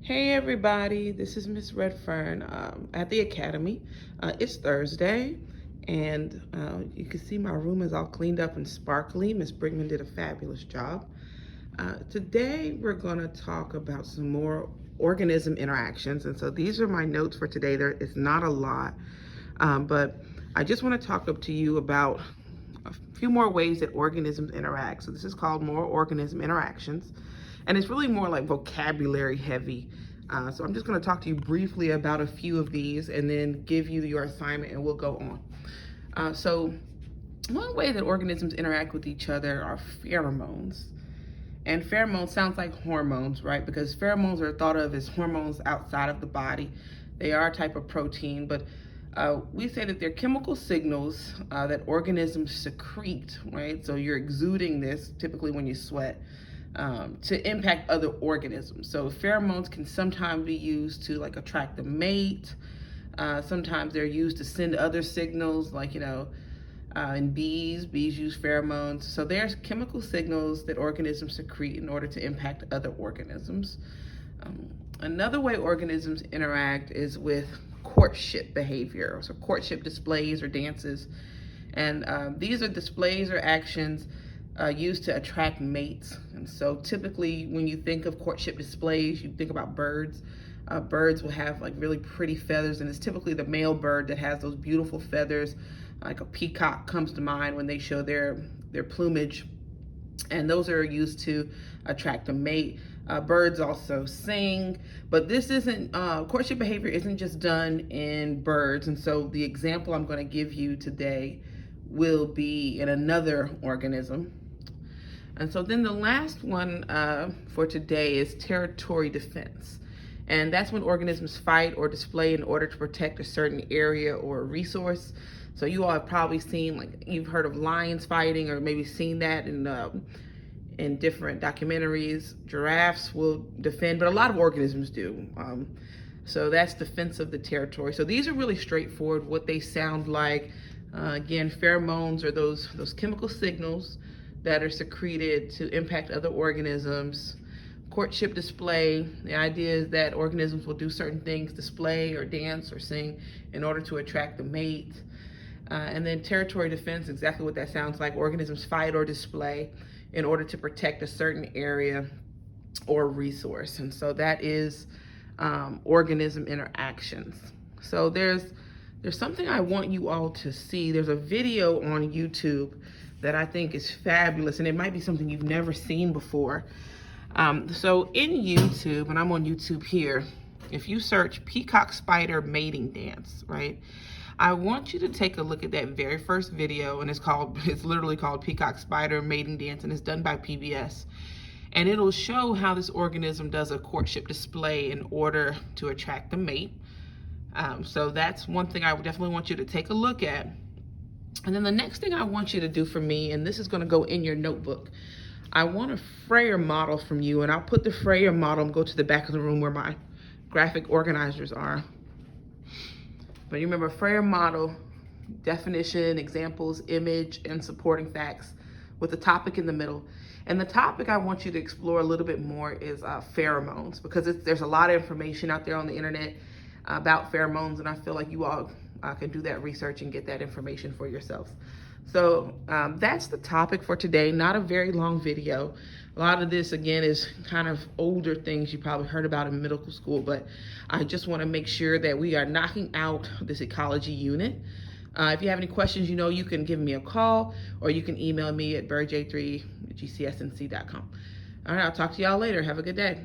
Hey everybody, this is Miss Redfern at the Academy. It's Thursday, and you can see my room is all cleaned up and sparkly. Miss Brigman did a fabulous job. Today we're going to talk about some more organism interactions, and so these are my notes for today. There is not a lot, but I just want to talk up to you about a few more ways that organisms interact. So this is called more organism interactions, and it's really more like vocabulary heavy. So I'm just going to talk to you briefly about a few of these and then give you your assignment and we'll go on. So one way that organisms interact with each other are pheromones. And pheromones sounds like hormones, right? Because pheromones are thought of as hormones outside of the body. They are a type of protein, but we say that they're chemical signals that organisms secrete, right? So you're exuding this typically when you sweat to impact other organisms. So pheromones can sometimes be used to like attract a mate. Sometimes they're used to send other signals, like, in bees use pheromones. So there's chemical signals that organisms secrete in order to impact other organisms. Another way organisms interact is with courtship behavior, so courtship displays or dances. And these are displays or actions used to attract mates. And so typically when you think of courtship displays, you think about birds. Birds will have like really pretty feathers, and it's typically the male bird that has those beautiful feathers. Like a peacock comes to mind when they show their plumage, and those are used to attract a mate. Birds also sing, but this isn't, courtship behavior isn't just done in birds. And so the example I'm going to give you today will be in another organism. And so then the last one for today is territory defense. And that's when organisms fight or display in order to protect a certain area or a resource. So you all have probably seen, like, you've heard of lions fighting, or maybe seen that in different documentaries. Giraffes will defend, but a lot of organisms do. So that's defense of the territory. So these are really straightforward, what they sound like. Again, pheromones are those chemical signals that are secreted to impact other organisms. Courtship display, the idea is that organisms will do certain things, display or dance or sing, in order to attract the mate. And then territory defense, exactly what that sounds like. Organisms fight or display in order to protect a certain area or resource. And so that is organism interactions. So there's something I want you all to see. There's a video on YouTube that I think is fabulous, and it might be something you've never seen before. So in YouTube, and I'm on YouTube here, if you search peacock spider mating dance, right? I want you to take a look at that very first video, and it's literally called Peacock Spider Mating Dance, and it's done by PBS. And it'll show how this organism does a courtship display in order to attract the mate. So that's one thing I would definitely want you to take a look at. And then the next thing I want you to do for me, and this is going to go in your notebook, I want a Freyer model from you, and I'll put the Freyer model and go to the back of the room where my graphic organizers are. But you remember, Freyer model, definition, examples, image, and supporting facts, with the topic in the middle. And the topic I want you to explore a little bit more is pheromones, because there's a lot of information out there on the internet about pheromones, and I feel like you all can do that research and get that information for yourselves. So that's the topic for today. Not a very long video. A lot of this, again, is kind of older things you probably heard about in middle school, but I just want to make sure that we are knocking out this ecology unit. If you have any questions, you can give me a call, or you can email me at birdj3@gcsnc.com. All right, I'll talk to y'all later. Have a good day.